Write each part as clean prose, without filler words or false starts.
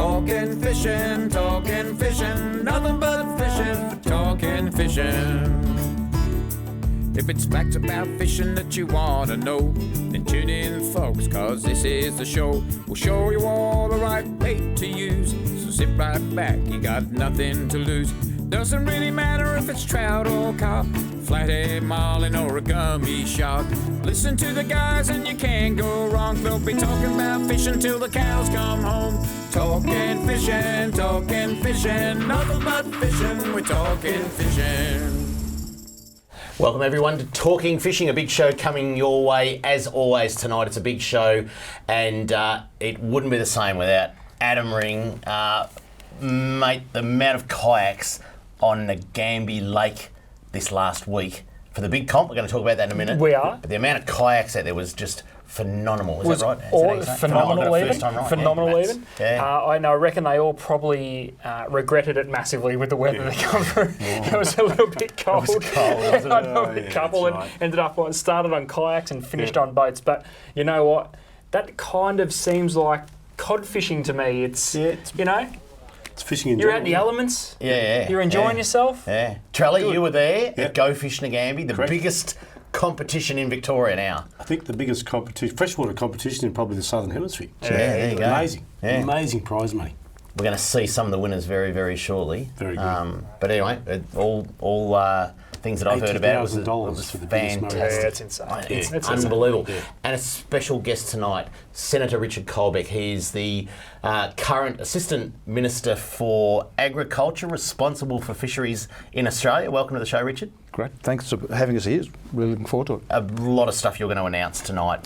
Talking fishing, nothing but fishing, talking fishing. If it's facts about fishing that you want to know, then tune in, folks, cause this is the show. We'll show you all the right bait to use, so sit right back, you got nothing to lose. Doesn't really matter if it's trout or carp, flathead, marlin or a gummy shark. Listen to the guys and you can't go wrong. They'll be talking about fishing till the cows come home. Talking fishing, nothing but fishing, we're talking fishing. Welcome everyone to Talking Fishing, a big show coming your way as always tonight. It's a big show and it wouldn't be the same without Adam Ring. Mate, the amount of kayaks on the Gambie Lake this last week for the big comp, we're going to talk about that in a minute. We are. But the amount of kayaks out there was just phenomenal. Is that right? Phenomenal even. Right. Phenomenal yeah, even. Yeah. I reckon they all probably regretted it massively with the weather they come through. It was a little bit cold. It was cold, wasn't it? I know a couple and ended up started on kayaks and finished on boats. But you know what? That kind of seems like cod fishing to me. It's you know. It's fishing in You're general. out in the elements. Yeah. You're enjoying yourself. Yeah. Trelly, Good. you were there Yeah. at Go Fishing Nagambie, the Correct. biggest competition in Victoria now. I think the biggest freshwater competition in probably the Southern Hemisphere. Yeah, there you go. Amazing. Yeah. Amazing prize money. We're going to see some of the winners very, very shortly. Very good. But anyway, all things that I've heard about it was for the biggest money. fantastic. Yeah, it's insane. It's It's unbelievable. Yeah. And a special guest tonight, Senator Richard Colbeck. He's the current Assistant Minister for Agriculture, responsible for fisheries in Australia. Welcome to the show, Richard. Great. Thanks for having us here. Really looking forward to it. A lot of stuff you're going to announce tonight.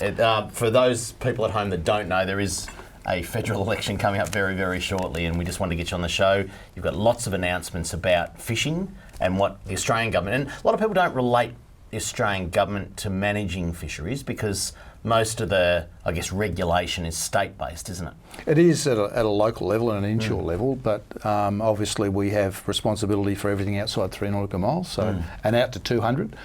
For those people at home that don't know, there is a federal election coming up very, very shortly, and we just wanted to get you on the show. You've got lots of announcements about fishing and what the Australian government, and a lot of people don't relate the Australian government to managing fisheries because most of the, I guess, regulation is state-based, isn't it? It is at a local level and an inshore level, but obviously we have responsibility for everything outside 3 nautical miles, so and out to 200.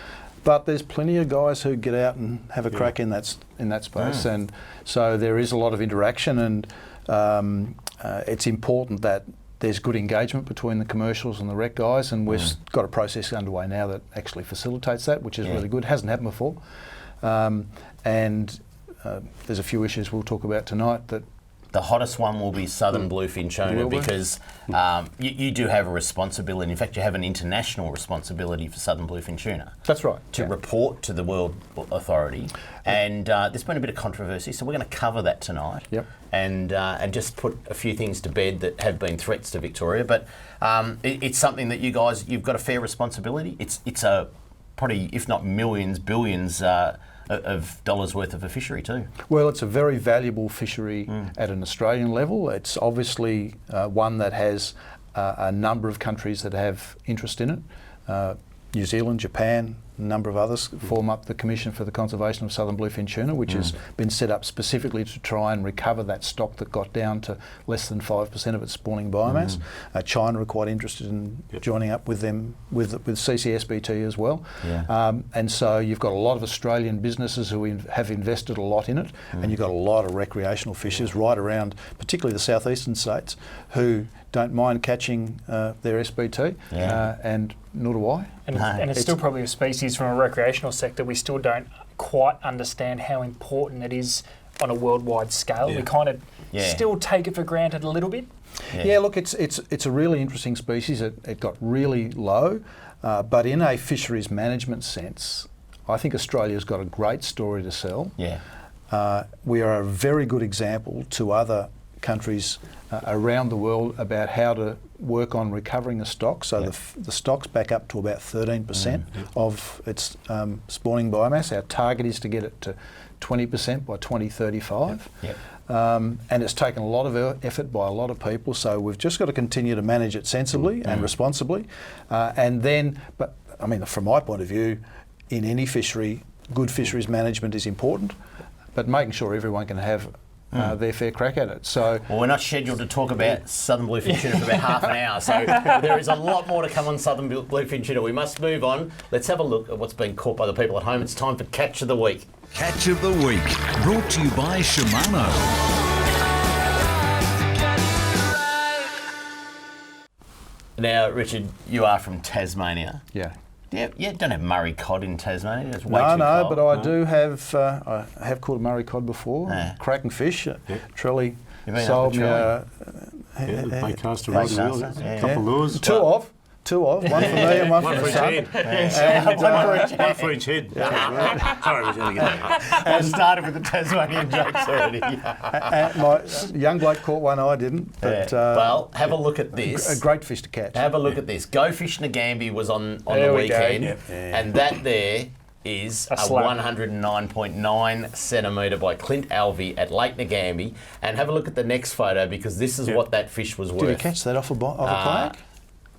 But there's plenty of guys who get out and have a crack in that space, and so there is a lot of interaction, and it's important that there's good engagement between the commercials and the rec guys, and we've got a process underway now that actually facilitates that, which is really good. Hasn't happened before, and there's a few issues we'll talk about tonight that. The hottest one will be southern bluefin tuna because you do have a responsibility. In fact, you have an international responsibility for southern bluefin tuna. That's right. To report to the World Authority. And there's been a bit of controversy, so we're going to cover that tonight. Yep. And just put a few things to bed that have been threats to Victoria. But it's something that you've got a fair responsibility. It's a probably, if not millions, billions of dollars worth of a fishery too. Well, it's a very valuable fishery at an Australian level. It's obviously one that has a number of countries that have interest in it. New Zealand, Japan, a number of others form up the Commission for the Conservation of Southern Bluefin Tuna, which has been set up specifically to try and recover that stock that got down to less than 5% of its spawning biomass. China are quite interested in joining up with them, with CCSBT as well. Yeah. And so you've got a lot of Australian businesses who have invested a lot in it, and you've got a lot of recreational fishers right around, particularly the southeastern states, who don't mind catching their SBT, and nor do I. And it's still probably a species from a recreational sector we still don't quite understand how important it is on a worldwide scale. We kind of still take it for granted a little bit. Yeah, look, it's a really interesting species. It got really low, but in a fisheries management sense, I think Australia's got a great story to sell. Yeah. We are a very good example to other countries around the world about how to work on recovering the stock. So the stock's back up to about 13% of its spawning biomass. Our target is to get it to 20% by 2035. And it's taken a lot of effort by a lot of people, so we've just got to continue to manage it sensibly and responsibly. And then, but I mean, from my point of view, in any fishery, good fisheries management is important, but making sure everyone can have their fair crack at it. So, well, we're not scheduled to talk about southern bluefin tuna for about half an hour, so there is a lot more to come on southern bluefin tuna. We must move on. Let's have a look at what's been caught by the people at home. It's time for Catch of the Week. Catch of the Week, brought to you by Shimano. Now, Richard, you are from Tasmania. Yeah. Yeah, don't have Murray cod in Tasmania. It's way No, too no, cold. but I do have. I have caught a Murray cod before. Yeah. Cracking fish. Trelly You've been sold me up Yeah, the baitcaster Baitcaster, rod as well. yeah. A couple of lures. two of. One for me and one for the each son. head. And, One for each head. Sorry, we're going to get that. I started with the Tasmanian jokes already. and my young bloke caught one, I didn't. But Well, have a look at this. a great fish to catch. Have a look at this. Go Fish Nagambie was on There the we go. weekend, Yep. and that there is a slab. 109.9 centimetre by Clint Alvey at Lake Nagambie. And have a look at the next photo because this is what that fish was worth. Did he catch that off a kayak?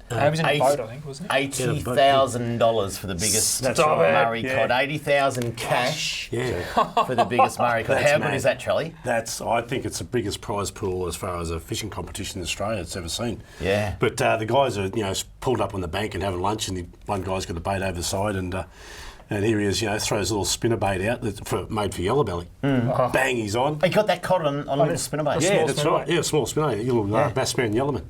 He was in a boat, I think, wasn't he? $80,000 for the biggest That's Stop right. it. Murray cod. 80,000 cash Yeah. for the biggest Murray cod. That's How good mad. is that, Charlie? I think it's the biggest prize pool as far as a fishing competition in Australia it's ever seen. Yeah. But the guys are, pulled up on the bank and having lunch, and one guy's got a bait over the side, and here he is, throws a little spinner bait out made for yellowbelly. Bang, he's on. He got that cod on a little spinnerbait. Yeah, small that's spinnerbait. right. Yeah, small spinner, a little bassman yellowman.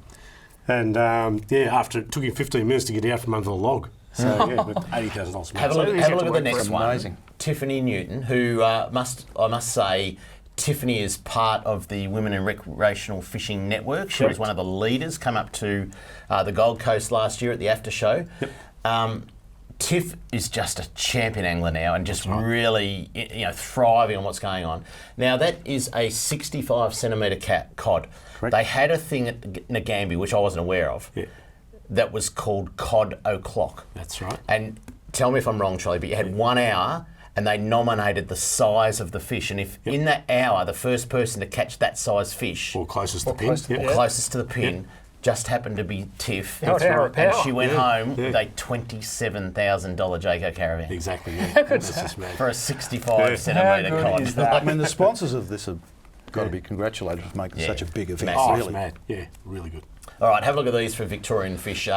And after it took him 15 minutes to get out from under the log. So but $80,000. Have a look, So have a easy look to at the work next for. one. Amazing. Tiffany Newton, who I must say, Tiffany is part of the Women in Recreational Fishing Network. She was one of the leaders, come up to the Gold Coast last year at the after show. Tiff is just a champion angler now and just really thriving on what's going on. Now that is a 65 centimetre cod. Correct. They had a thing at Nagambie, which I wasn't aware of, that was called Cod O'Clock. That's right. And tell me if I'm wrong, Charlie, but you had 1 hour and they nominated the size of the fish. And if in that hour, the first person to catch that size fish, Or closest to the pin. close to the Yeah. closest to the pin, just happened to be Tiff. That's right. And Power. she went home with a $27,000 Jayco caravan Exactly, yeah. That's just mad. for a 65 centimetre How good cod. is that? I mean, the sponsors of this have got to be congratulated for making such a big event. Massive. Oh, Really. it's mad. Yeah, really good. All right, have a look at these for Victorian fish.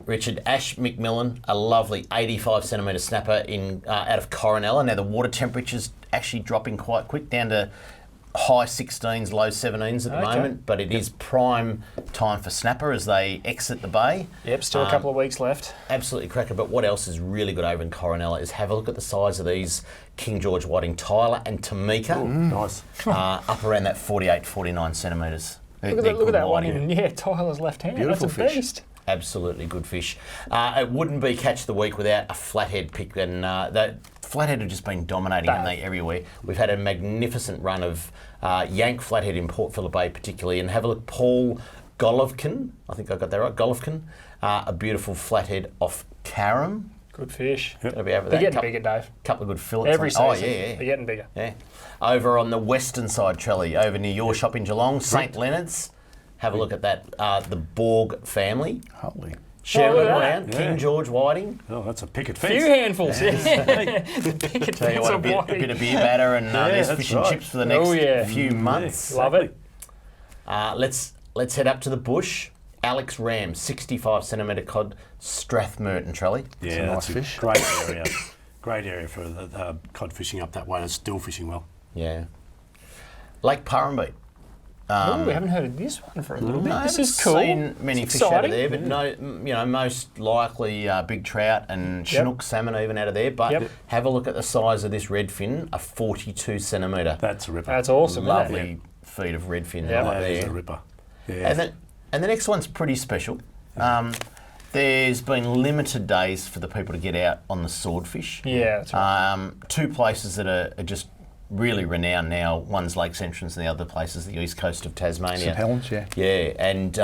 Richard, Ash McMillan, a lovely 85 centimetre snapper out of Coronella. Now the water temperature's actually dropping quite quick, down to high 16s, low 17s at the moment, but it is prime time for snapper as they exit the bay. Yep, still a couple of weeks left. Absolutely cracker, but what else is really good over in Coronella is have a look at the size of these King George Whiting, Tyler and Tamika, Nice. up around that 48, 49 centimetres. Look at that one in Tyler's left hand. Beautiful That's a fish. beast. Absolutely good fish. It wouldn't be Catch of the Week without a flathead pick, and that flathead have just been dominating, haven't they, everywhere. We've had a magnificent run of yank flathead in Port Phillip Bay particularly, and have a look, Paul Golovkin, I think I got that right, Golovkin, a beautiful flathead off Carrum. Good fish. Gotta be over They're that. getting bigger, Dave. Couple of good fillets. Every season, Oh, yeah. they're getting bigger. Yeah. Over on the western side, Trelly, over near your shop in Geelong, St Leonard's. Have a look at that, the Borg family. Holy. Sherman look at Brown, King George Whiting. Oh, that's a picket Few fence. handfuls. The picket Tell you fence what, a of bit whiting. of beer batter and there's that's fish and right. chips for the next few months. Love it. Let's head up to the bush. Alex Ram, 65 centimetre cod, Strathmerton, Trelly. Yeah, nice that's a fish. great area. Great area for the cod fishing up that way, and it's still fishing well. Yeah. Lake Purrumbete. Oh, we haven't heard of this one for a little bit. I This haven't is cool. seen many It's fish out of exciting. there, but no, most likely big trout and Chinook salmon even out of there. But have a look at the size of this redfin, a 42 centimetre. That's a ripper. That's awesome. Isn't it? Lovely feed of redfin Yeah. right That is a there. ripper. Yeah. And the next one's pretty special. There's been limited days for the people to get out on the swordfish. Yeah, that's right. Two places that are just really renowned now. One's Lakes Entrance and the other place is the east coast of Tasmania. St Helens, yeah. Yeah, and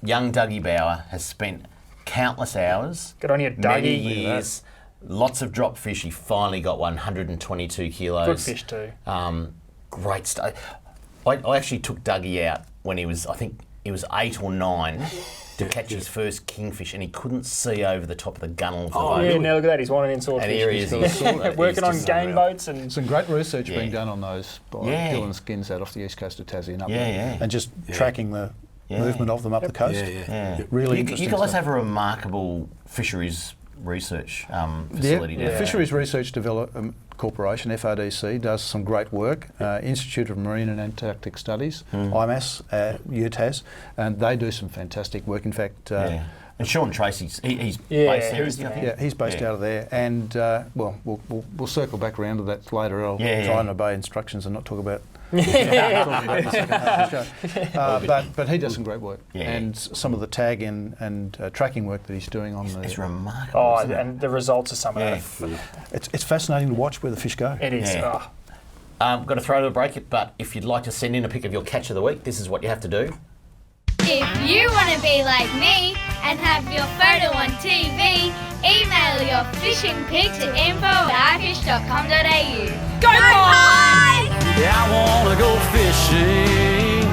young Dougie Bauer has spent countless hours, Good on you, many Dougie. years, lots of drop fish. He finally got 122 kilos. Good fish too. Great stuff. I actually took Dougie out when he was, I think he was 8 or 9, to catch his first kingfish, and he couldn't see over the top of the gunnel of the boat. Yeah, now look at that. He's wanting in swordfish. And here he is. He's working on game boats and Some great research Yeah. being done on those by Yeah. Dylan Skins out off the east coast of Tassie and up Yeah, there. yeah. And just tracking the movement of them up the coast. Yeah. Really you interesting guys stuff. have a remarkable fisheries research facility down there. Fisheries research corporation, FRDC, does some great work. Institute of Marine and Antarctic Studies, IMAS, UTAS, and they do some fantastic work. In fact, and Sean Tracy's he's based there, isn't he? Yeah, he's based out of there. And well, we'll circle back around to that later. I'll try and obey instructions and not talk about. Talking about the second half of the show. But he does some great work, and some of the tag and tracking work that he's doing on it's remarkable. And the results of some of that. It's fascinating to watch where the fish go. It is. Yeah. Got to throw to a break, but if you'd like to send in a pic of your catch of the week, this is what you have to do. If you want to be like me and have your photo on TV, email your fishing pic to info@ifish.com.au. Go Pies! Yeah, I wanna go fishing.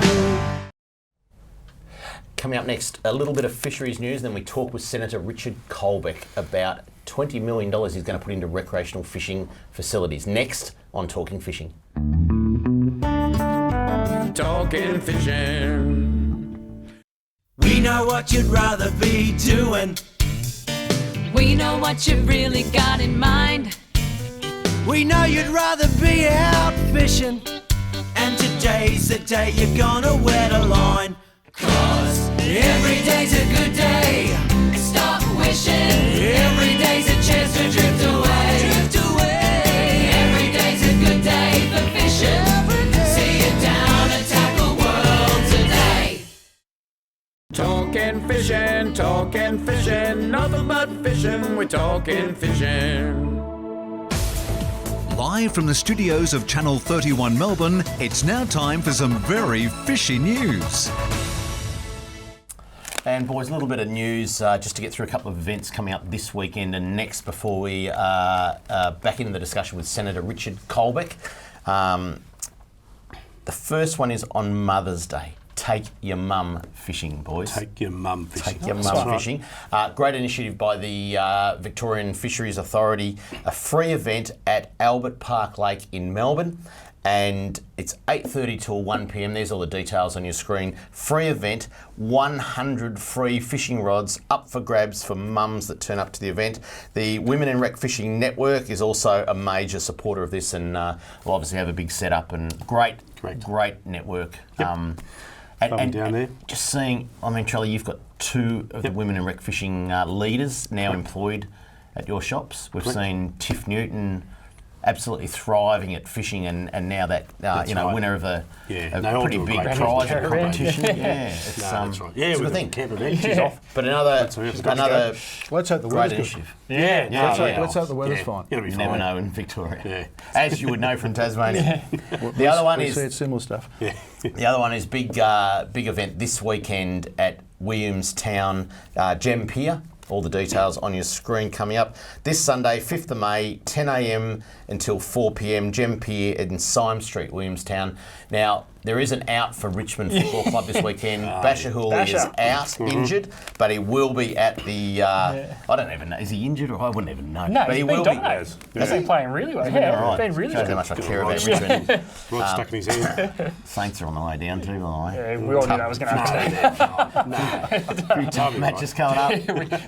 Coming up next, a little bit of fisheries news, then we talk with Senator Richard Colbeck about $20 million he's going to put into recreational fishing facilities. Next on Talking Fishing. Talking fishing. We know what you'd rather be doing. We know what you've really got in mind. We know you'd rather be out fishing. And today's the day you're gonna wet a line. 'Cause every day's a good day. Stop wishing. Every day's a chance to drift away. Drift away. Every day's a good day for fishing. See it down and tackle world today. Talking fishing, nothing but fishing, we're talking fishing. Live from the studios of Channel 31 Melbourne, it's now time for some very fishy news. And boys, a little bit of news just to get through a couple of events coming up this weekend and next before we back into the discussion with Senator Richard Colbeck. The first one is on Mother's Day. Take your mum fishing, boys. Take your mum fishing. Take your mum fishing. Great initiative by the Victorian Fisheries Authority. A free event at Albert Park Lake in Melbourne. And it's 8:30 till 1 p.m. There's all the details on your screen. Free event, 100 free fishing rods up for grabs for mums that turn up to the event. The Women in Rec Fishing Network is also a major supporter of this, and will obviously have a big setup and great network. Yep. And down there. Just seeing, I mean, Trelly, you've got two of the Women in Rec Fishing leaders now employed at your shops. We've seen Tiff Newton absolutely thriving at fishing, and now that winner of a pretty big prize competition. That's right. Yeah, it's a good thing. She's off. But another Let's hope the great weather's initiative. Let's hope the weather's fine. It'll be You never fine. know in Victoria, as you would know from Tasmania. The other one we is see it's similar stuff. the other one is big event this weekend at Williamstown Gem Pier. All the details on your screen coming up. This Sunday, 5th of May, 10 a.m. until 4 p.m, Gem Pier in Syme Street, Williamstown. Now, there is an out for Richmond Football Club this weekend. Basher Hooley is out, injured, but he will be at the... I don't even know. Is he injured? Or I wouldn't even know. No, but he's he been will dominating. He's been playing really well. Right. He's been really Shows good. how much I care about Richmond. Rod stuck in his hand. Saints are on the way down too, by the way. Yeah, we all knew that was going to happen. Tough matches coming up.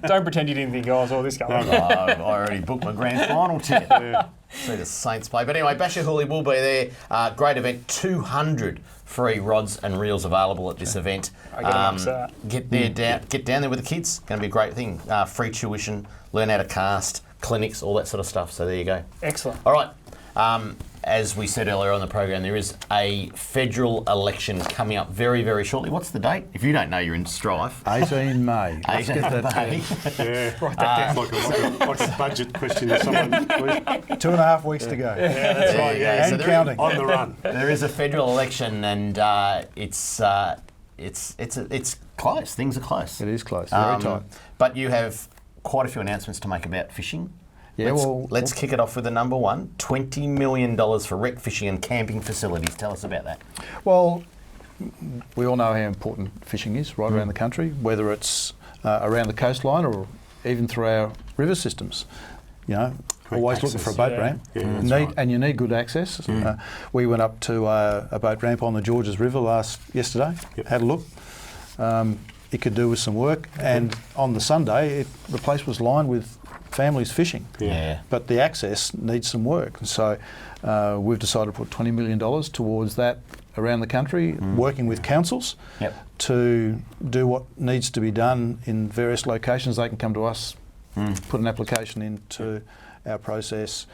Don't pretend you didn't think I was all this going on. I already booked my grand final ticket. See the Saints play. But anyway, Basher Hooley will be there. Great event. 200 free rods and reels available at this event. Get down there with the kids. Going to be a great thing. Free tuition, learn how to cast, clinics, all that sort of stuff. So there you go. Excellent. All right. As we said earlier on the program, there is a federal election coming up very, very shortly. What's the date? If you don't know, you're in strife. 18 May. Let's get that. Write that down. Like a budget question to someone, please. 2.5 weeks to go. That's right. And So counting. On the run. There is a federal election, and it's close. Things are close. It is close. Very tight. But you have quite a few announcements to make about fishing. Yeah, let's kick it off with the number one. $20 million for rec fishing and camping facilities. Tell us about that. Well, we all know how important fishing is right around the country, whether it's around the coastline or even through our river systems. You know, always looking for a boat ramp. And you need good access. We went up to a boat ramp on the Georges River yesterday, had a look. It could do with some work, and on the Sunday, the place was lined with families fishing. Yeah. But the access needs some work. And so we've decided to put $20 million towards that around the country, working with councils to do what needs to be done in various locations. They can come to us, put an application into our process,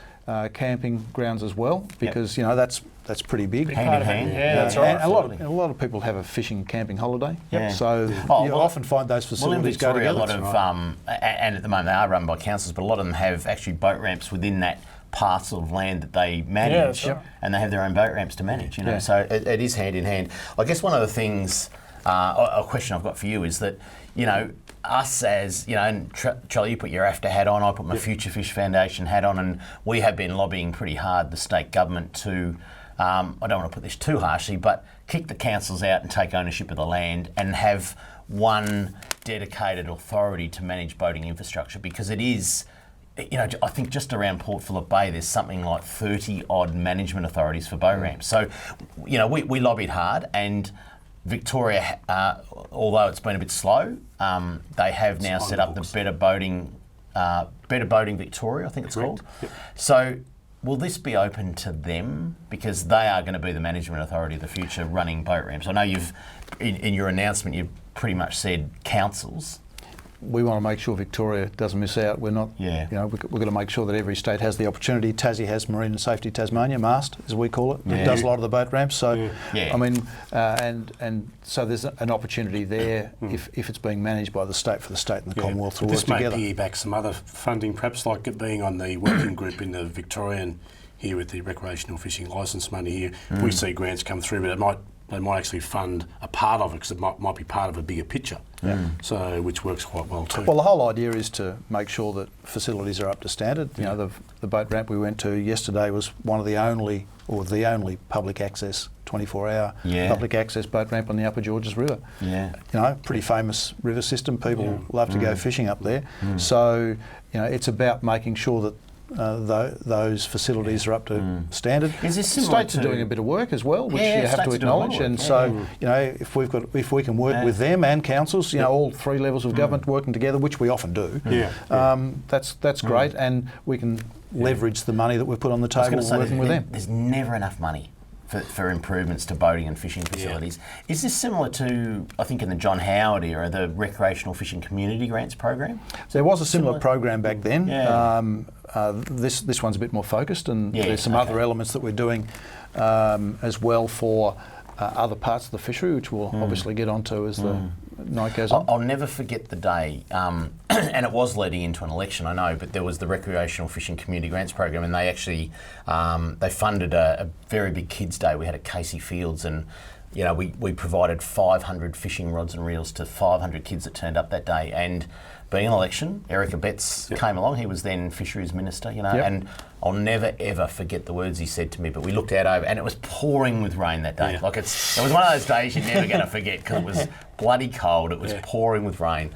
camping grounds as well, because that's pretty big. Hand in hand. Yeah, that's right. And a lot of people have a fishing camping holiday. Yeah. So you often find those facilities go Victoria, together. a lot of, and at the moment they are run by councils, but a lot of them have actually boat ramps within that parcel of land that they manage, and they have their own boat ramps to manage. So it is hand in hand. I guess one of the things, a question I've got for you is that us as, and Charlie, you put your AFTA hat on, I put my Future Fish Foundation hat on, and we have been lobbying pretty hard the state government to, I don't want to put this too harshly, but kick the councils out and take ownership of the land and have one dedicated authority to manage boating infrastructure, because it is, I think just around Port Phillip Bay there's something like 30 odd management authorities for boat ramps. So, we lobbied hard, and Victoria, although it's been a bit slow, they have now set up the Better Boating Victoria, I think it's called. Yep. So will this be open to them, because they are going to be the management authority of the future running boat ramps? I know you've, in your announcement, you've pretty much said councils. We want to make sure Victoria doesn't miss out. We're not, we've got to make sure that every state has the opportunity. Tassie has Marine and Safety Tasmania, MAST, as we call it. It does a lot of the boat ramps. So, I mean, and so there's an opportunity there if it's being managed by the state, for the state and the Commonwealth to work together. This may piggyback some other funding, perhaps like it being on the working group in the Victorian here with the recreational fishing licence money here. We see grants come through, but they might actually fund a part of it, because it might be part of a bigger picture. So, which works quite well too. Well, the whole idea is to make sure that facilities are up to standard. The boat ramp we went to yesterday was one of the only public access 24-hour public access boat ramp on the Upper Georges River. Pretty famous river system. People love to go fishing up there. So, it's about making sure that those facilities are up to standard. Is this similar States are doing a bit of work as well, which you have to acknowledge. And so, if we can work with them and councils, all three levels of government working together, which we often do, that's great, and we can leverage the money that we've put on the table working with them. There's never enough money for improvements to boating and fishing facilities. Is this similar to, I think, in the John Howard era, the Recreational Fishing Community Grants program? There was a similar program back then. This one's a bit more focused, and there's some other elements that we're doing as well for other parts of the fishery, which we'll obviously get onto as the night goes on. I'll never forget the day, and it was leading into an election, I know, but there was the Recreational Fishing Community Grants program, and they actually they funded a very big kids' day. We had at Casey Fields, and we provided 500 fishing rods and reels to 500 kids that turned up that day. And being an election, Erica Betts came along. He was then Fisheries Minister, and I'll never ever forget the words he said to me. But we looked out over, and it was pouring with rain that day. It was one of those days you're never going to forget, because it was bloody cold. It was pouring with rain.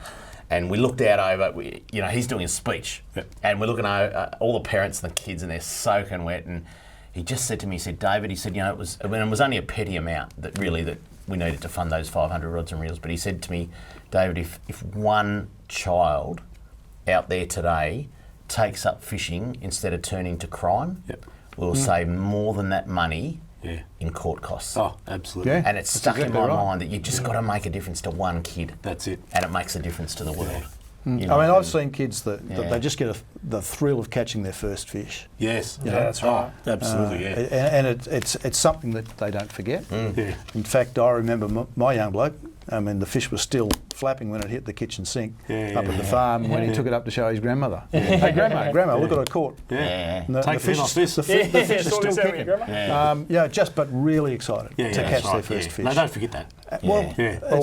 And we looked out over, he's doing a speech, and we're looking over all the parents and the kids, and they're soaking wet. And he just said to me, David, it was only a petty amount that we needed to fund those 500 rods and reels. But he said to me, David, if one child out there today takes up fishing instead of turning to crime, we'll save more than that money in court costs. Oh, absolutely. And it's stuck in my mind that you just got to make a difference to one kid. That's it. And it makes a difference to the world. I've seen kids that they just get the thrill of catching their first fish. Yes, that's right. Absolutely, and it's something that they don't forget. In fact, I remember my young bloke. I mean, the fish was still flapping when it hit the kitchen sink up at the farm when he took it up to show his grandmother. Hey, Grandma, look what I caught. The fish is still kicking. But really excited to catch their first fish. No, don't forget that. Well,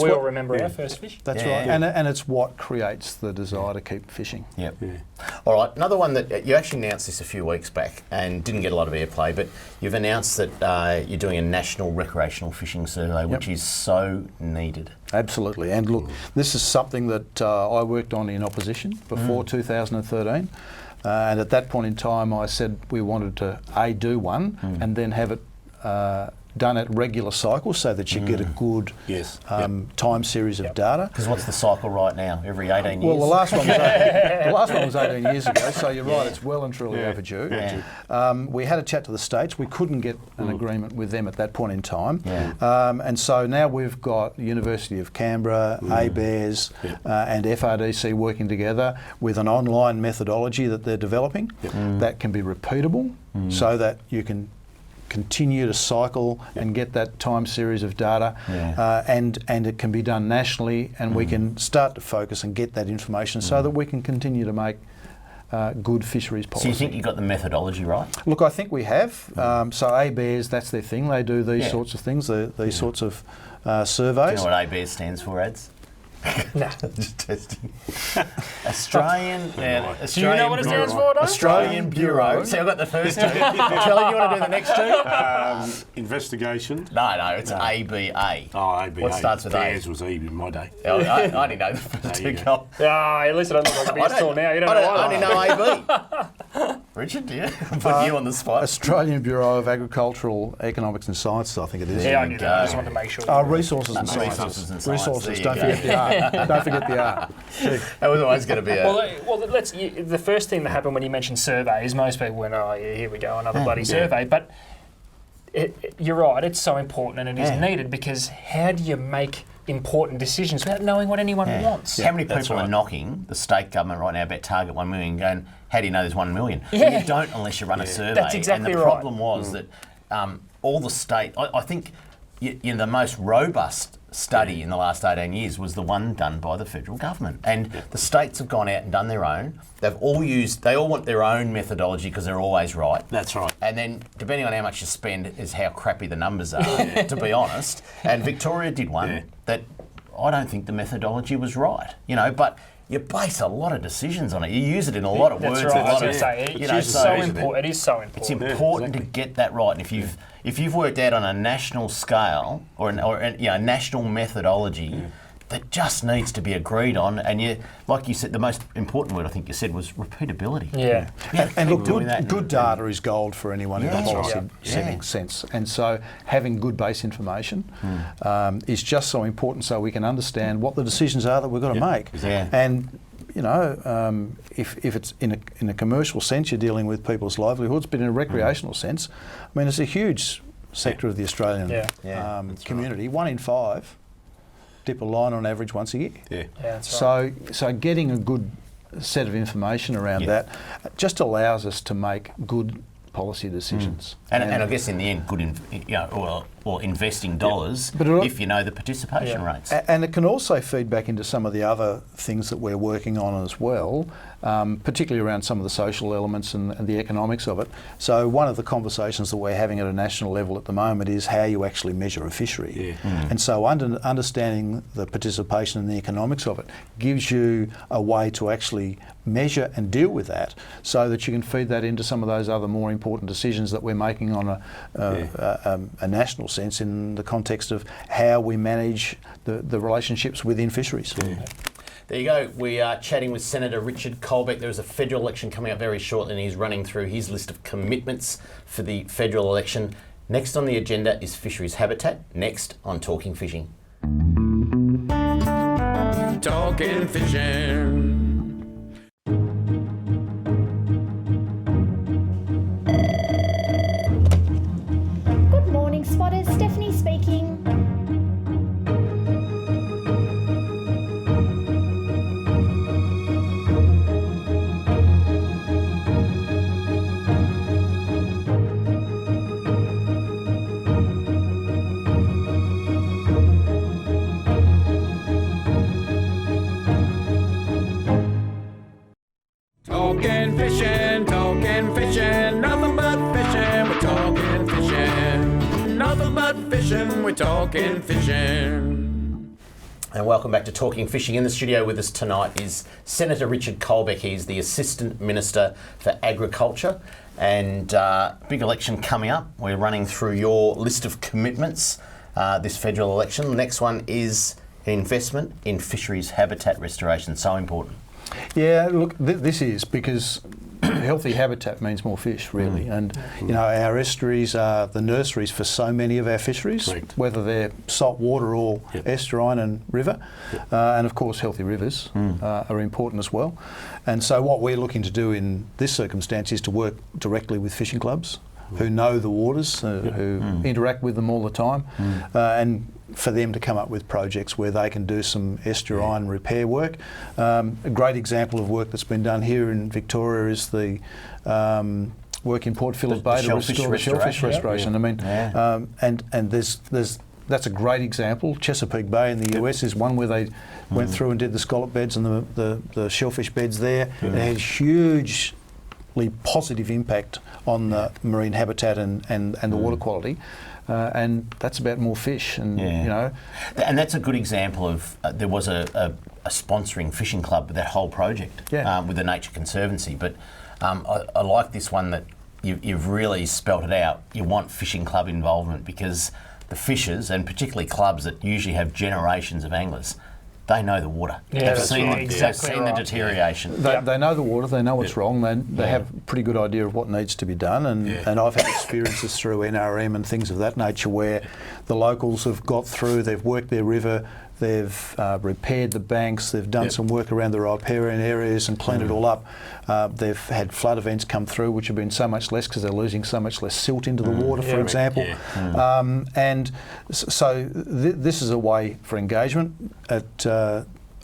we all remember our first fish. That's right, and it's what creates the desire to keep fishing. All right, another one that you actually announced this a few weeks back and didn't get a lot of airplay, but you've announced that you're doing a national recreational fishing survey, which is so needed. Absolutely, and look, this is something that I worked on in opposition before 2013, and at that point in time I said we wanted to do one and then have it done at regular cycles so that you get a good time series of data. Because what's the cycle right now? Every 18 years? Well, the last one was 18 years ago, so you're right, it's well and truly overdue. We had a chat to the States. We couldn't get an agreement with them at that point in time. And so now we've got the University of Canberra, ABARES and FRDC working together with an online methodology that they're developing that can be repeatable so that you can continue to cycle and get that time series of data and it can be done nationally, and we can start to focus and get that information so that we can continue to make good fisheries policy. So you think you got the methodology right? Look, I think we have. So ABARES, that's their thing. They do these sorts of things, these sorts of surveys. Do you know what ABARES stands for, Ads? No. Just testing. Australian. Do you know what it stands for, though? Australian Bureau. See, I got the first two. Charlie, you want to do the next two? Investigation. No, it's ABA. Oh, ABA. What starts with A? Theirs was E in my day. I only know the first two. At least I don't look like a big store now. You don't know I only know AB. Richard, do you? Put you on the spot. Australian Bureau of Agricultural Economics and Sciences, I think it is. Yeah, I knew that. I just wanted to make sure. Resources and Sciences. Resources, don't forget the R. Don't forget the R. That was always going to be the first thing that happened when you mentioned surveys, most people went, oh, yeah, here we go, another bloody survey. But you're right, it's so important and it is needed, because how do you make important decisions without knowing what anyone wants? How many people are knocking the state government right now about target 1 million, going, how do you know there's 1 million? Well, you don't unless you run a survey. That's exactly and the problem was that all the state, I think the most robust study in the last 18 years was the one done by the federal government. And the states have gone out and done their own. They all want their own methodology because they're always right. That's right. And then, depending on how much you spend, is how crappy the numbers are, to be honest. And Victoria did one that I don't think the methodology was right, but you base a lot of decisions on it. You use it in a lot of words. That's right. I was going to say, it's so important. It is so important. It's important to get that right. And if you've worked out on a national scale or a national methodology that just needs to be agreed on, and like you said, the most important word I think you said was repeatability. Yeah. And look, good data is gold for anyone in a policy setting sense. And so having good base information is just so important, so we can understand what the decisions are that we've got to make. And if it's in a commercial sense, you're dealing with people's livelihoods, but in a recreational sense, I mean, it's a huge sector of the Australian community. 1 in 5 dip a line on average once a year. That's right. So getting a good set of information around that just allows us to make good policy decisions. And I guess in the end, good, or investing dollars if you know the participation rates. And it can also feed back into some of the other things that we're working on as well, particularly around some of the social elements and the economics of it. So one of the conversations that we're having at a national level at the moment is how you actually measure a fishery. And so understanding the participation and the economics of it gives you a way to actually measure and deal with that, so that you can feed that into some of those other more important decisions that we're making on a national sense, in the context of how we manage the relationships within fisheries. There you go. We are chatting with Senator Richard Colbeck. There is a federal election coming up very shortly, and he's running through his list of commitments for the federal election. Next on the agenda is fisheries habitat. Next on Talking Fishing. Talking fishing. Good morning, spotters. Stephanie speaking. Talking fishing, nothing but fishing. We're talking fishing, nothing but fishing. We're talking fishing. And welcome back to Talking Fishing. In the studio with us tonight is Senator Richard Colbeck. He's the Assistant Minister for Agriculture. And big election coming up. We're running through your list of commitments this federal election. The next one is investment in fisheries habitat restoration. So important. Yeah, look, this is because healthy habitat means more fish, really. And our estuaries are the nurseries for so many of our fisheries, Correct. whether they're salt water or estuarine and river. And of course, healthy rivers are important as well. And so what we're looking to do in this circumstance is to work directly with fishing clubs who know the waters, who interact with them all the time, and for them to come up with projects where they can do some estuarine repair work. A great example of work that's been done here in Victoria is the work in Port Phillip Bay to restore the shellfish restoration. I mean, and that's a great example. Chesapeake Bay in the US is one where they went through and did the scallop beds and the shellfish beds there. It had hugely positive impact on the marine habitat and the water quality. And that's about more fish, and and that's a good example of there was a sponsoring fishing club with that whole project with the Nature Conservancy. But I like this one that you've really spelt it out. You want fishing club involvement because the fishers, and particularly clubs that usually have generations of anglers, they know the water. Yeah, they've seen the deterioration. They know the water, they know what's wrong, they have a pretty good idea of what needs to be done, and I've had experiences through NRM and things of that nature where the locals have got through, they've worked their river, they've repaired the banks, they've done some work around the riparian areas and cleaned it all up. They've had flood events come through which have been so much less because they're losing so much less silt into the water, for example. And so this is a way for engagement.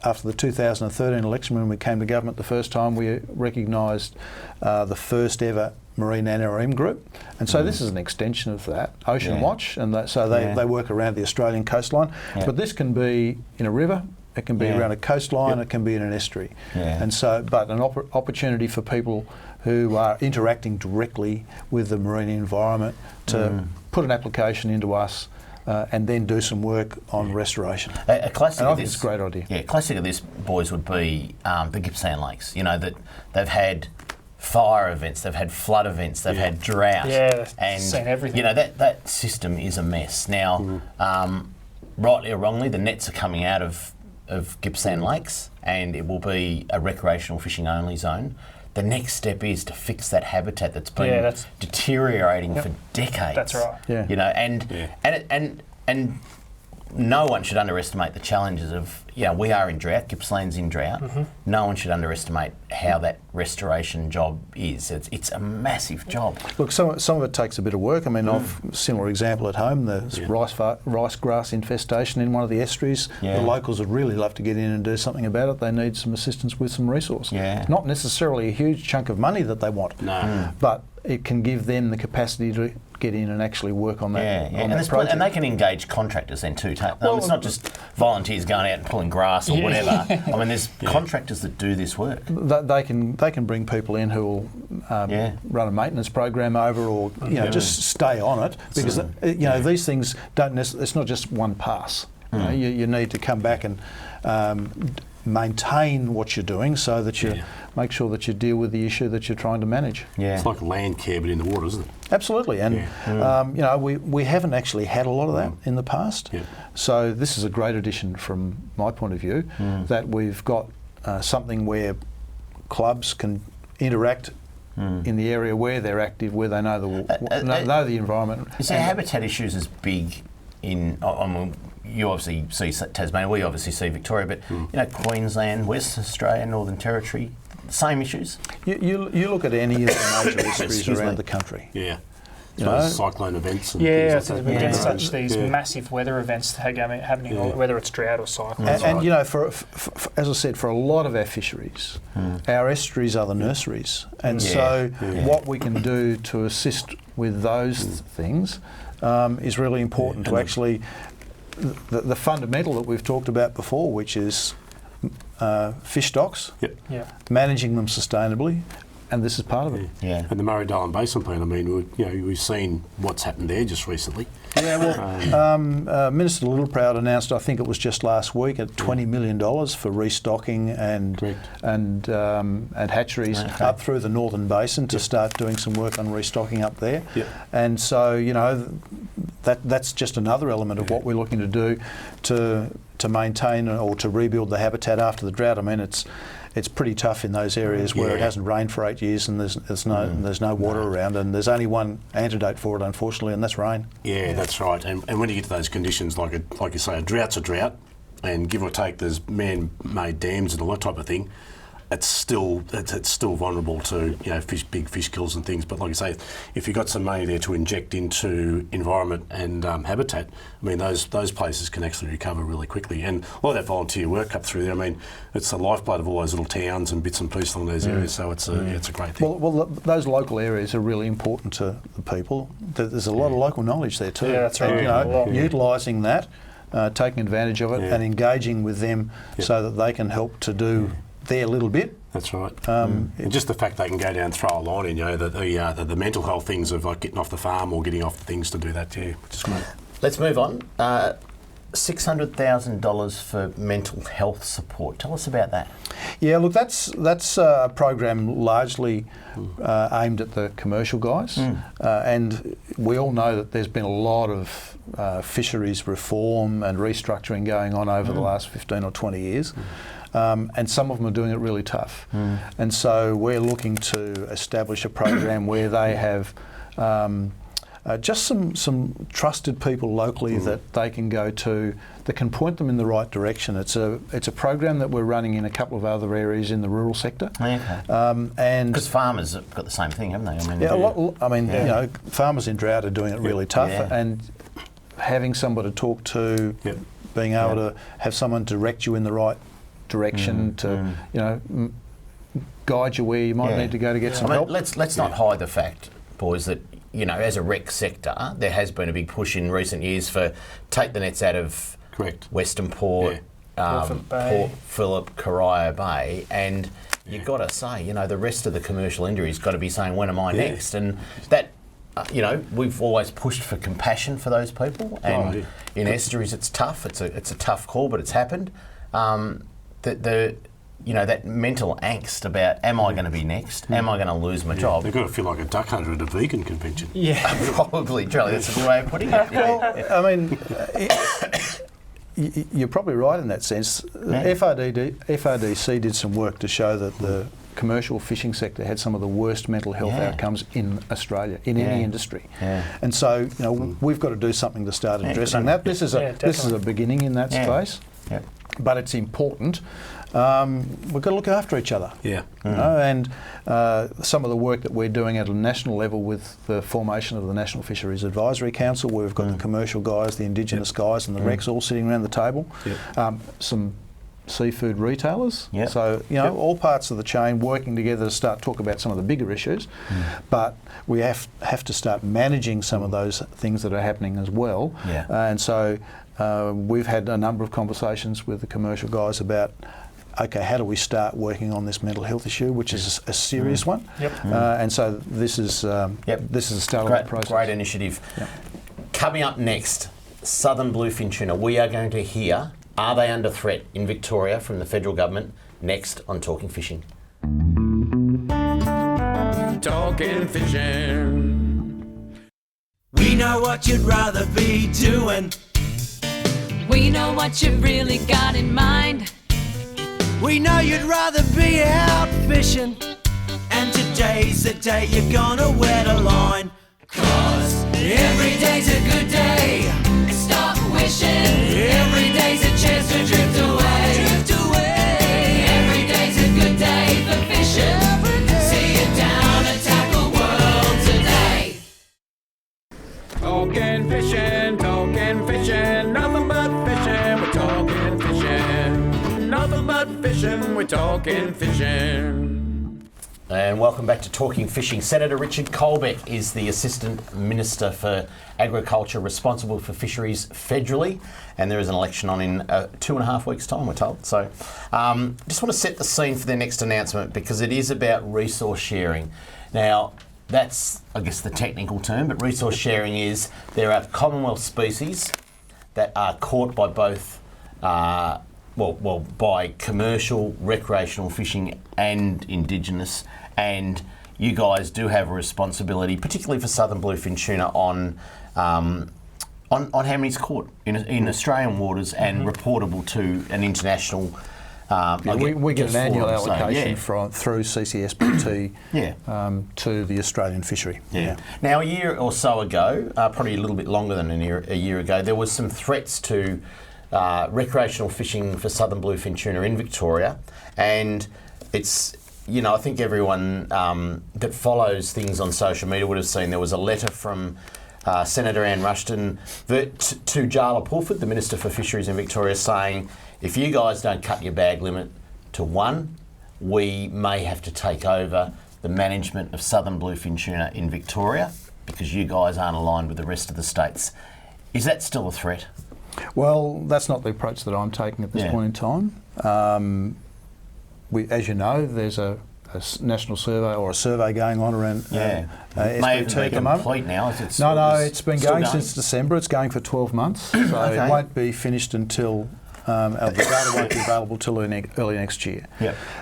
After the 2013 election, when we came to government the first time, we recognised the first ever Marine NRM group, and so this is an extension of that. Ocean Watch, and they work around the Australian coastline. But this can be in a river, it can be around a coastline, it can be in an estuary, and so but an opportunity for people who are interacting directly with the marine environment to put an application into us. And then do some work on restoration. A classic and I of think this, it's a great idea. Yeah, classic of this, boys, would be the Gippsland Lakes. You know, that they've had fire events, they've had flood events, they've had drought. Yeah, and seen everything. You know, that system is a mess. Now, rightly or wrongly, the nets are coming out of Gippsland Lakes, and it will be a recreational fishing only zone. The next step is to fix that habitat that's been deteriorating for decades. That's right. Yeah. You know, and no one should underestimate the challenges of, we are in drought, Gippsland's in drought. No one should underestimate how that restoration job is. It's a massive job. Look, some of it takes a bit of work. I mean, I've a similar example at home, there's rice grass infestation in one of the estuaries. The locals would really love to get in and do something about it. They need some assistance with some resource. Not necessarily a huge chunk of money that they want, but it can give them the capacity to get in and actually work on that. On that project. And they can engage contractors then too. It's not just volunteers going out and pulling grass or whatever. I mean, there's contractors that do this work. They can bring people in who will run a maintenance program over, or just stay on it, because these things don't. It's not just one pass. You need to come back and maintain what you're doing so that you make sure that you deal with the issue that you're trying to manage. It's like land care, but in the water, isn't it? Absolutely, and we haven't actually had a lot of that in the past. So this is a great addition from my point of view, that we've got something where clubs can interact in the area where they're active, where they know the environment. Is there habitat issues as big in? You obviously see Tasmania, we obviously see Victoria, but Queensland, West Australia, Northern Territory, same issues? You look at any of the major estuaries around the country. Cyclone events. And we get such these massive weather events happening, whether it's drought or cyclone. And for as I said, for a lot of our fisheries, our estuaries are the nurseries, and so what we can do to assist with those things is really important to actually. The fundamental that we've talked about before, which is fish stocks, managing them sustainably, and this is part of it. And the Murray-Darling Basin Plan, I mean, we've seen what's happened there just recently. Minister Littleproud announced, I think it was just last week, at $20 million for restocking and hatcheries up through the Northern Basin to start doing some work on restocking up there. And so, that's just another element of what we're looking to do to maintain or to rebuild the habitat after the drought. I mean, it's pretty tough in those areas where it hasn't rained for 8 years and there's no water around, and there's only one antidote for it, unfortunately, and that's rain. Yeah, that's right. And when you get to those conditions, like you say, a drought's a drought, and give or take, there's man-made dams and all that type of thing. It's still vulnerable to big fish kills and things. But like I say, if you've got some money there to inject into environment and habitat, I mean those places can actually recover really quickly. And a lot of that volunteer work up through there, I mean, it's the lifeblood of all those little towns and bits and pieces along those areas. So it's a great thing. Well, those local areas are really important to the people. There's a lot of local knowledge there too. Yeah, that's right. And, utilising that, taking advantage of it, and engaging with them so that they can help to do their little bit. That's right. And just the fact they can go down and throw a line in, the mental health things of like getting off the farm or getting off the things to do that, which is great. Let's move on. $600,000 for mental health support. Tell us about that. Yeah, look, that's a program largely aimed at the commercial guys, and we all know that there's been a lot of fisheries reform and restructuring going on over the last 15 or 20 years. And some of them are doing it really tough. And so we're looking to establish a program where they have just some trusted people locally that they can go to that can point them in the right direction. It's a program that we're running in a couple of other areas in the rural sector. Okay. And because farmers have got the same thing, haven't they? I mean, farmers in drought are doing it really tough, and having somebody to talk to, being able to have someone direct you in the right direction to guide you where you might need to go to get some help. Let's not hide the fact, boys, that as a rec sector, there has been a big push in recent years for take the nets out of Western Port, Port Phillip, Corio Bay, and you've got to say, the rest of the commercial industry's got to be saying, when am I next? And that, we've always pushed for compassion for those people, and in estuaries it's tough. It's a tough call, but it's happened. That mental angst about, am I going to be next? Am I going to lose my job? They've got to feel like a duck hunter at a vegan convention. Yeah, probably, Charlie. That's a good way of putting it. Well, I mean, you're probably right in that sense. FRDC did some work to show that the commercial fishing sector had some of the worst mental health outcomes in Australia, in any industry. And so, we've got to do something to start addressing that. This is a beginning in that space. But it's important. We've got to look after each other. And some of the work that we're doing at a national level with the formation of the National Fisheries Advisory Council, where we've got the commercial guys, the Indigenous guys, and the recs all sitting around the table. Some seafood retailers. So, all parts of the chain working together to start talk about some of the bigger issues. But we have to start managing some of those things that are happening as well. And so we've had a number of conversations with the commercial guys about, okay, how do we start working on this mental health issue, which is a serious one. And so this is a start of that process. Great initiative. Coming up next, southern bluefin tuna. We are going to hear, are they under threat in Victoria from the federal government? Next on Talking Fishing. Talking fishing. We know what you'd rather be doing. We know what you've really got in mind. We know you'd rather be out fishing. And today's the day you're gonna wet a line. 'Cause every day's a good day. Stop wishing. Every day's a chance to drift away. Drift away. Every day's a good day for fishing. See you down at Tackle World today. Talking fishing, nothing but fishing. We're talking fishing, nothing but fishing. We're talking fishing. And welcome back to Talking Fishing. Senator Richard Colbeck is the Assistant Minister for Agriculture responsible for fisheries federally, and there is an election on in 2.5 weeks' time, we're told. So just want to set the scene for their next announcement, because it is about resource sharing. Now, that's, I guess, the technical term, but resource sharing is there are Commonwealth species that are caught by both, by commercial, recreational fishing and Indigenous, and you guys do have a responsibility, particularly for southern bluefin tuna, on how many's caught in Australian waters and reportable to an international we get an annual for them, so, allocation through CCSBT to the Australian fishery. Yeah. Now, a year or so ago, probably a little bit longer than a year ago, there was some threats to recreational fishing for southern bluefin tuna in Victoria, and it's, you know, I think everyone that follows things on social media would have seen there was a letter from Senator Anne Rushton to Jala Pulford, the Minister for Fisheries in Victoria, saying, if you guys don't cut your bag limit to 1, we may have to take over the management of southern bluefin tuna in Victoria because you guys aren't aligned with the rest of the states. Is that still a threat? Well, that's not the approach that I'm taking at this point in time. As you know, there's a national survey or a survey going on around SBT at the moment. Complete now. It's been going since December. It's going for 12 months, so it won't be finished until the data won't be available till early next year.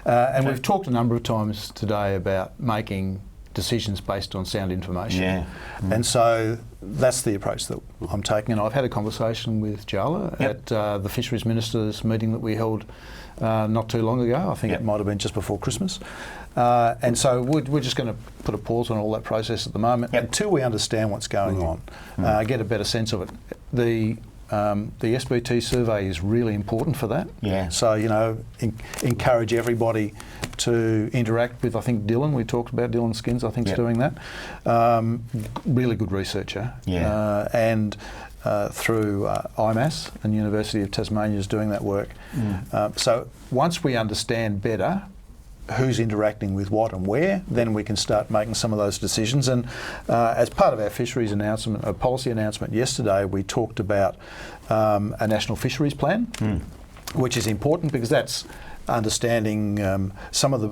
And we've talked a number of times today about making decisions based on sound information. And so that's the approach that I'm taking. And I've had a conversation with Jala at the Fisheries Ministers meeting that we held not too long ago. I think it might have been just before Christmas. And so we're just going to put a pause on all that process at the moment until we understand what's going on, get a better sense of it. The SBT survey is really important for that. So, you know, encourage everybody to interact with, I think, Dylan. We talked about Dylan Skins, I think, is doing that. Really good researcher. And through IMAS and University of Tasmania is doing that work. So once we understand better who's interacting with what and where, then we can start making some of those decisions. And as part of our fisheries announcement, a policy announcement yesterday, we talked about a national fisheries plan, which is important because that's understanding some of the,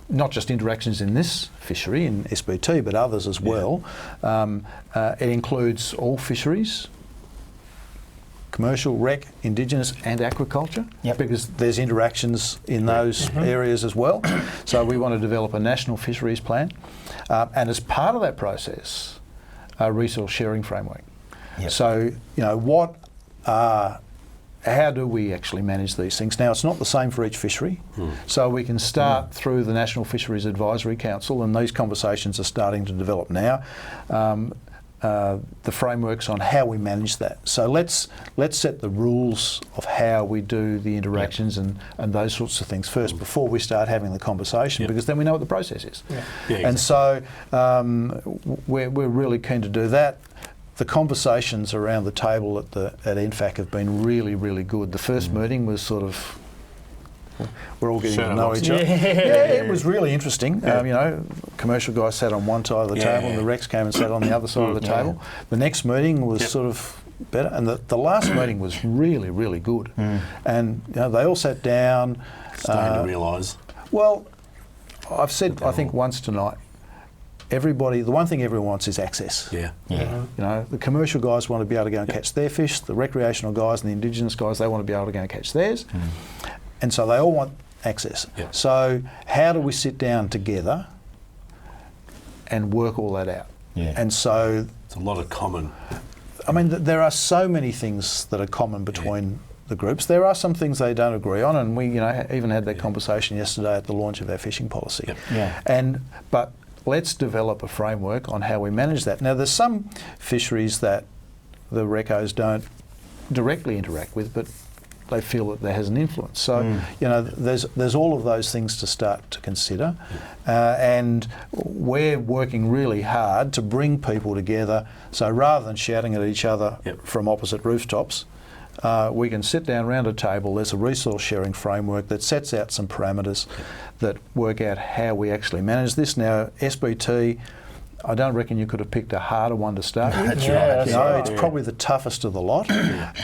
not just interactions in this fishery, in SBT, but others as well. It includes all fisheries, commercial, rec, indigenous and aquaculture, because there's interactions in those areas as well. So we want to develop a national fisheries plan, and as part of that process, a resource sharing framework. So, you know, how do we actually manage these things? Now, it's not the same for each fishery, so we can start through the National Fisheries Advisory Council, and these conversations are starting to develop now. The frameworks on how we manage that. So let's set the rules of how we do the interactions and those sorts of things first before we start having the conversation, because then we know what the process is. And so we're really keen to do that. The conversations around the table at NFAC have been really, really good. The first meeting was sort of, we're all getting to know each other. It was really interesting. You know, commercial guys sat on one side of the table and the Rex came and sat on the other side of the table. The next meeting was sort of better, and the last meeting was really, really good. And you know, they all sat down. Starting to realise. Well, I've said, I think once tonight, everybody, the one thing everyone wants is access. You know, the commercial guys want to be able to go and catch their fish, the recreational guys and the indigenous guys, they want to be able to go and catch theirs. And so they all want access. So how do we sit down together and work all that out? And so it's a lot of common. I mean, there are so many things that are common between the groups. There are some things they don't agree on, and we, you know, even had that conversation yesterday at the launch of our fishing policy. But let's develop a framework on how we manage that. Now, there's some fisheries that the recos don't directly interact with, but they feel that there has an influence. So, you know, there's all of those things to start to consider, and we're working really hard to bring people together. So rather than shouting at each other from opposite rooftops, we can sit down around a table. There's a resource sharing framework that sets out some parameters that work out how we actually manage this. Now, SBT, I don't reckon you could have picked a harder one to start with. That's right. It's probably the toughest of the lot,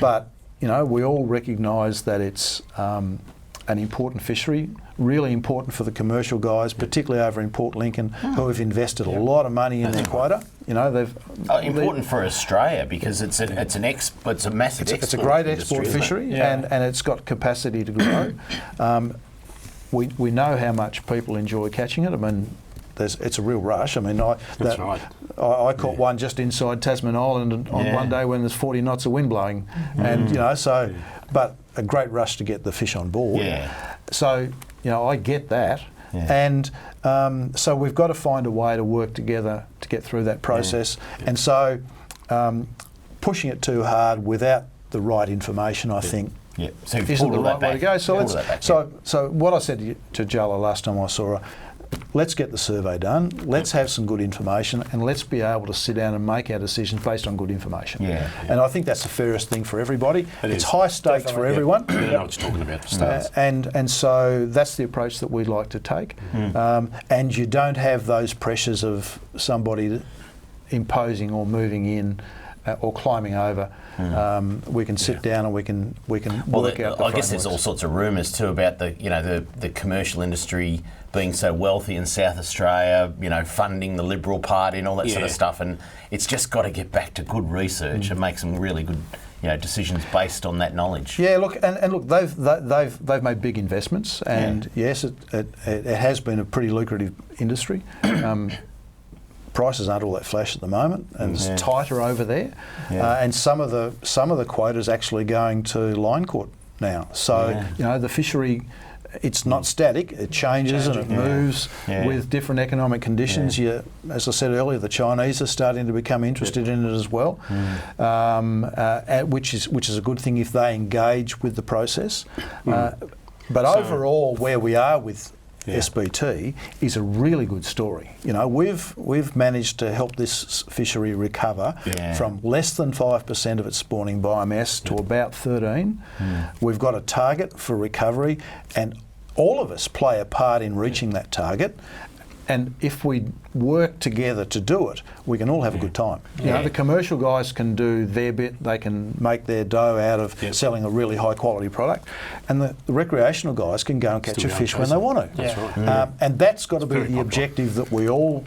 but you know, we all recognise that it's an important fishery, really important for the commercial guys, particularly over in Port Lincoln, who have invested a lot of money in their quota. You know, they've important for Australia because it's a massive export. It's a great export fishery, and it's got capacity to grow. We know how much people enjoy catching it. I mean, it's a real rush. I mean, I caught one just inside Tasman Island on one day when there's 40 knots of wind blowing, and you know, so but a great rush to get the fish on board. So, I get that. And so we've got to find a way to work together to get through that process. And so pushing it too hard without the right information, I think, so isn't the right way to go. So what I said to Jala last time I saw her, let's get the survey done, let's have some good information, and let's be able to sit down and make our decisions based on good information. And I think that's the fairest thing for everybody. It's high stakes for everyone. I know what you're talking about for starters. And so that's the approach that we'd like to take. And you don't have those pressures of somebody imposing or moving in or climbing over. We can sit down and we can work out the I guess there's all sorts of rumours too about the commercial industry being so wealthy in South Australia, funding the Liberal Party and all that sort of stuff, and it's just got to get back to good research and make some really good decisions based on that knowledge. Yeah, look, and look, they've made big investments, and yes, it has been a pretty lucrative industry. Prices aren't all that flash at the moment, and it's tighter over there. And some of the quotas actually going to line court now. So the fishery, it's not static; it changes and it moves with different economic conditions. As I said earlier, the Chinese are starting to become interested in it as well, which is a good thing if they engage with the process. But overall, where we are with SBT is a really good story. We've managed to help this fishery recover from less than 5% of its spawning biomass to about 13. We've got a target for recovery, and all of us play a part in reaching that target. And if we work together to do it, we can all have a good time. The commercial guys can do their bit; they can make their dough out of selling a really high quality product, and the recreational guys can go and catch a fish when they want to. That's right. And that's got to be the objective that we all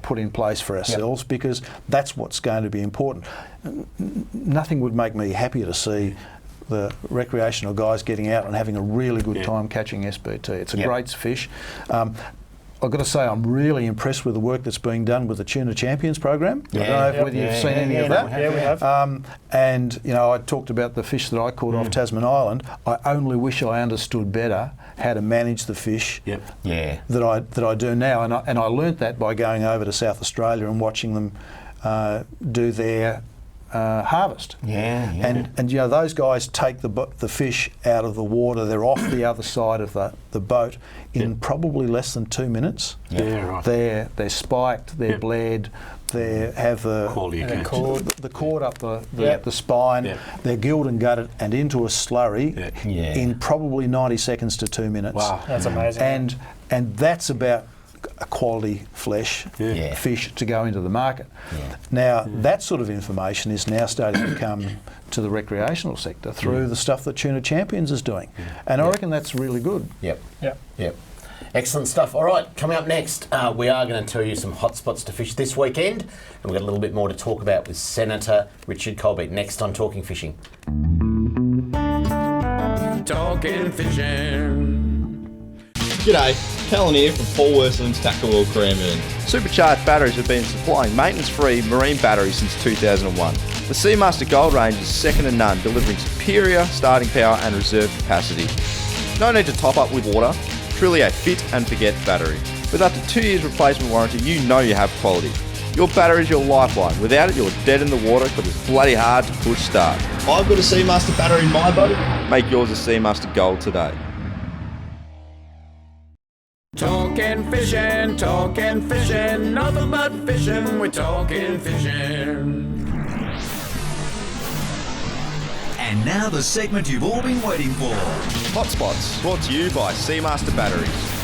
put in place for ourselves, because that's what's going to be important. Nothing would make me happier to see the recreational guys getting out and having a really good time catching SBT. It's a great fish. I've got to say, I'm really impressed with the work that's being done with the Tuna Champions program. I don't know whether you've seen any of that. We have. And I talked about the fish that I caught off Tasman Island. I only wish I understood better how to manage the fish that I do now. And I learnt that by going over to South Australia and watching them do their harvest. And those guys take the fish out of the water. They're off the other side of the boat in probably less than 2 minutes. They're spiked, they're bled, they have the cord up the spine. They're gilled and gutted and into a slurry in probably 90 seconds to 2 minutes. Wow, that's amazing. And that's about a quality fish to go into the market. Now, that sort of information is now starting to come to the recreational sector through the stuff that Tuna Champions is doing. And I reckon that's really good. Yep. Excellent stuff. All right, coming up next, we are going to tell you some hotspots to fish this weekend, and we've got a little bit more to talk about with Senator Richard Colbeck next on Talking Fishing. Talking Fishing. G'day, Callan here from Paul Worsland's Tackle World Cranbourne. Supercharged batteries have been supplying maintenance-free marine batteries since 2001. The Seamaster Gold range is second to none, delivering superior starting power and reserve capacity. No need to top up with water, truly a fit and forget battery. With up to 2 years replacement warranty, you know you have quality. Your battery is your lifeline. Without it, you're dead in the water because it's bloody hard to push start. I've got a Seamaster battery in my boat. Make yours a Seamaster Gold today. Talking fishing, nothing but fishing, we're talking fishing. And now the segment you've all been waiting for. Hotspots, brought to you by Seamaster Batteries.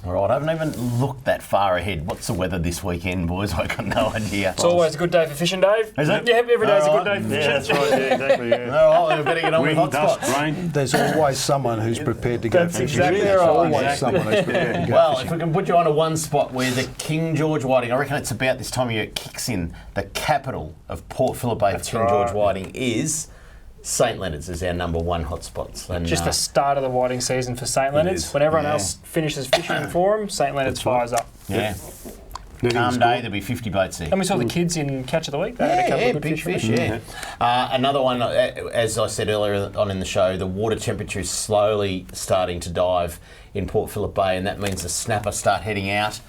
All right, I haven't even looked that far ahead. What's the weather this weekend, boys? I've got no idea. It's always a good day for fishing, Dave. Is it? Yeah, every day's a good day for fishing. Yeah, that's right. Yeah, exactly. All right, we better get on with Wind, hotspots. dust, rain. There's always someone who's prepared to go That's fishing. exactly There's right. always someone who's prepared to go Well, fishing. if we can put you on to one spot where the King George Whiting, I reckon it's about this time of year it kicks in, the capital of Port Phillip Bay for King George Whiting is St Leonard's is our number one hotspot. And Just the start of the whiting season for St Leonard's. When everyone else finishes fishing for them, St Leonard's fires up. Yeah. calm day, there'll be 50 boats there. And we saw the kids in Catch of the Week. They had a couple of good big fish. fish, yeah. Another one, as I said earlier on in the show, the water temperature is slowly starting to dive in Port Phillip Bay, and that means the snapper start heading out.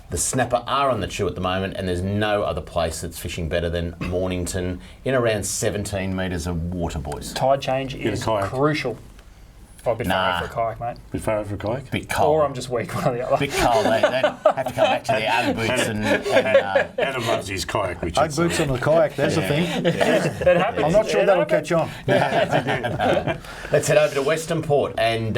The snapper are on the chew at the moment, and there's no other place that's fishing better than Mornington in around 17 metres of water, boys. Tide change is crucial. Oh, a bit far out for a kayak, mate. Bit far out for a kayak? Bit cold. Or I'm just weak, one or the other. Bit cold. They have to come back to their Ugg boots and Adam loves his kayak, which Ugg boots on the kayak, that's the thing. That happens. I'm not sure that'll catch on. Let's head over to Western Port, and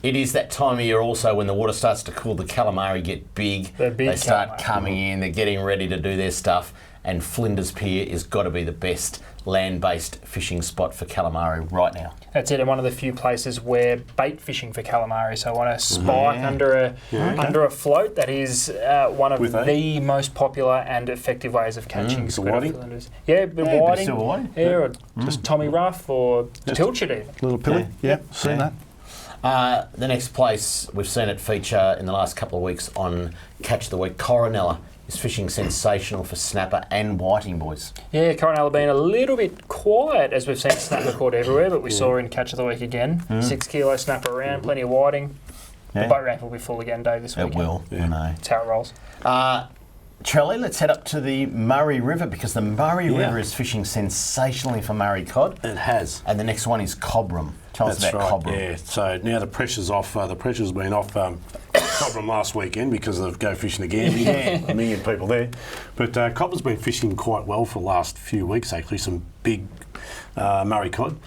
it is that time of year also when the water starts to cool, the calamari get big. They start coming in, they're getting ready to do their stuff, and Flinders Pier has got to be the best land-based fishing spot for calamari right now. That's it, and one of the few places where bait fishing for calamari. So on a spike under a float, that is one of the most popular and effective ways of catching squid flinders. Yeah, but whiting. Yeah, or just Tommy Ruff or the pilchard even. Little pilly, seen that. The next place, we've seen it feature in the last couple of weeks on Catch of the Week, Coronella is fishing sensational for snapper and whiting, boys. Yeah, Coronella being a little bit quiet, as we've seen snapper caught everywhere, but we saw in Catch of the Week again. 6 kilo snapper around, plenty of whiting. The boat ramp will be full again, Dave, this weekend. It will, I know. That's how it rolls. Charlie, let's head up to the Murray River, because the Murray River is fishing sensationally for Murray cod. It has. And the next one is Cobram. Tell us about Cobram. Yeah, so now the pressure's off. The pressure's been off Cobram last weekend because of Go Fishing Again. A million people there. But Cobram's been fishing quite well for the last few weeks, actually. Some big Murray cod.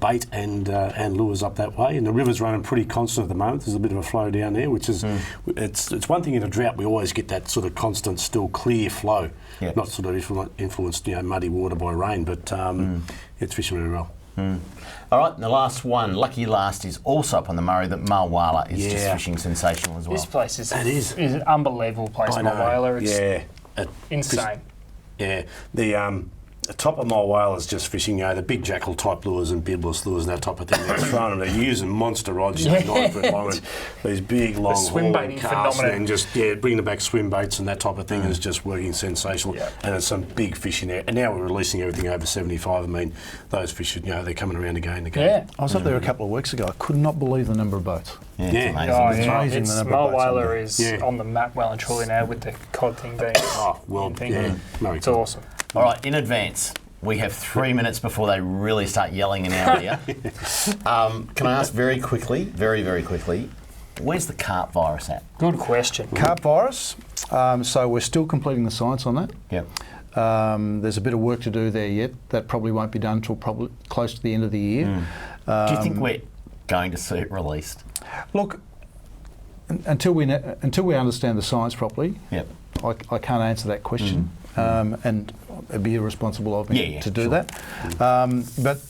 Bait and lures up that way, and the river's running pretty constant at the moment. There's a bit of a flow down there, which is it's one thing in a drought. We always get that sort of constant, still clear flow, not sort of influenced, muddy water by rain, but it's fishing really well. All right, and the last one, lucky last, is also up on the Murray. That Mulwala is just fishing sensational as well. This place is an unbelievable place, Mulwala. It's insane. The top of Mulwala is just fishing, the big jackal type lures and beardless lures and that type of thing. They're throwing them. They're using monster rods, 9 foot long, and these big long swim baiting phenomenon. And just bringing back swim baits and that type of thing is just working sensational. And there's some big fish in there. And now we're releasing everything over 75. I mean, those fish, they're coming around again and again. Yeah, I was up there a couple of weeks ago. I could not believe the number of boats. It's amazing. Amazing the number of boats. Mulwala is on the map well and truly now with the cod thing being it's awesome. All right, in advance, we have 3 minutes before they really start yelling in our ear. Can I ask very quickly, very quickly, where's the carp virus at? Good question. Carp virus, so we're still completing the science on that. Yep. There's a bit of work to do there yet. That probably won't be done until probably close to the end of the year. Do you think we're going to see it released? Look, until we understand the science properly, I can't answer that question. And it'd be irresponsible of me to do that. But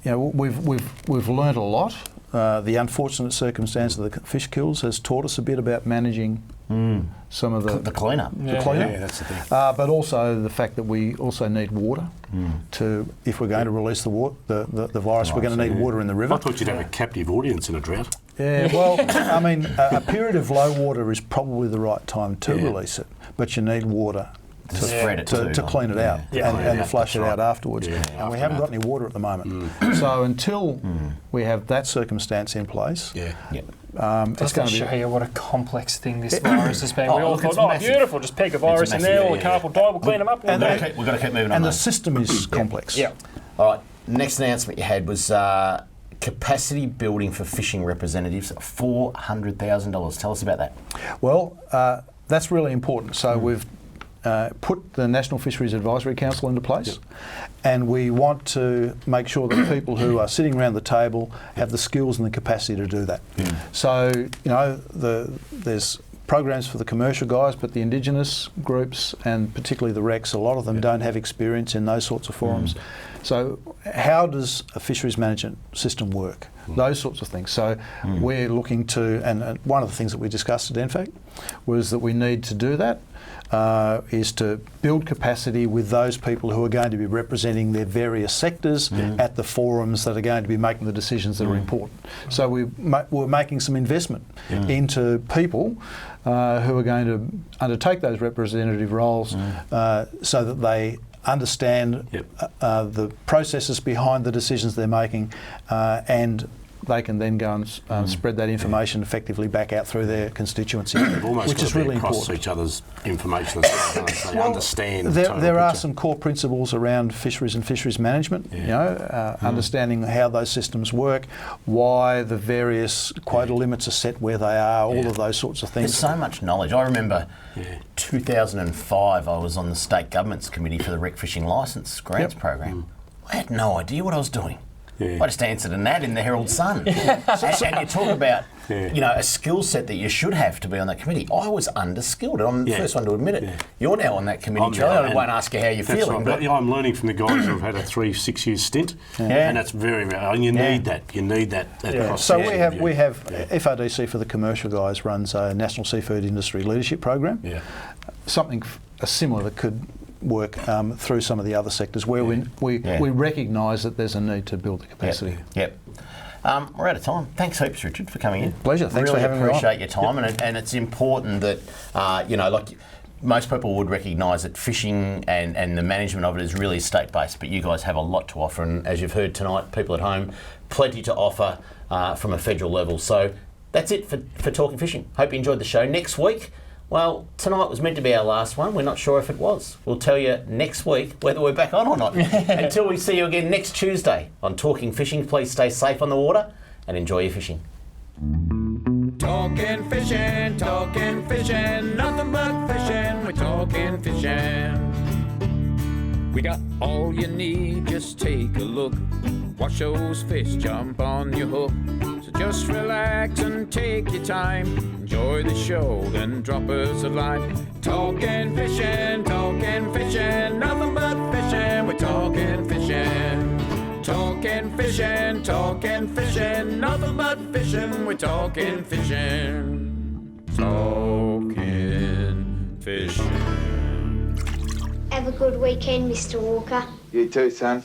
we've learnt a lot. The unfortunate circumstance of the fish kills has taught us a bit about managing some of the cleanup. The cleanup. Yeah, that's the thing. But also the fact that we also need water if we're going to release the virus. We're going to need water in the river. I thought you'd have a captive audience in a drought. Yeah, well, I mean, a period of low water is probably the right time to release it, but you need water to spread it to clean it out and to flush it out afterwards. And we haven't got any water at the moment. So until we have that circumstance in place, it's going to show you what a complex thing this virus has been. We all thought, beautiful, just peg a virus in there, all the carp will die, we'll clean them up. We've got to keep moving on. And the system is complex. Yeah. All right, next announcement you had was capacity building for fishing representatives, $400,000. Tell us about that. Well, that's really important. So we've put the National Fisheries Advisory Council into place, and we want to make sure that people who are sitting around the table have the skills and the capacity to do that. So, there's programs for the commercial guys, but the Indigenous groups and particularly the Recs, a lot of them don't have experience in those sorts of forums. So how does a fisheries management system work? Those sorts of things. So we're looking to, and one of the things that we discussed at NFAC was that we need to do that, is to build capacity with those people who are going to be representing their various sectors at the forums that are going to be making the decisions that are important. So we're making some investment into people who are going to undertake those representative roles so that they understand the processes behind the decisions they're making, and they can then go and spread that information effectively back out through their constituency, which is really important. Across each other's information, so they understand. There are some core principles around fisheries and fisheries management. You know, understanding how those systems work, why the various quota limits are set where they are, all of those sorts of things. There's so much knowledge. I remember 2005. I was on the state government's committee for the Rec Fishing Licence Grants program. I had no idea what I was doing. I just answered an ad in the Herald Sun. And you talk about, you know, a skill set that you should have to be on that committee. I was underskilled, and I'm the first one to admit it. You're now on that committee, Charlie. I won't ask you how you're feeling. Right. But I'm learning from the guys who have had a 6 year stint, and that's very, and you need that. You need that. So we have FRDC for the commercial guys runs a National Seafood Industry Leadership Program. Something similar that could work through some of the other sectors where we recognise that there's a need to build the capacity. We're out of time. Thanks heaps, Richard, for coming in. Pleasure. Thanks really for having me on. Appreciate your time, and it's important that you know, like most people would recognise that fishing and the management of it is really state-based, but you guys have a lot to offer, and as you've heard tonight, people at home, plenty to offer from a federal level. So that's it for Talking Fishing. Hope you enjoyed the show. Next week, well, tonight was meant to be our last one. We're not sure if it was. We'll tell you next week whether we're back on or not. Until we see you again next Tuesday on Talking Fishing, please stay safe on the water and enjoy your fishing. Talking fishing, nothing but fishing, we're talking fishing. We got all you need, just take a look. Watch those fish jump on your hook. So just relax and take your time. Enjoy the show, then drop us a line. Talking fishing, nothing but fishing, we're talking fishing. Talking fishing, nothing but fishing, we're talking fishing. Talking fishing. Have a good weekend, Mr. Walker. You too, son.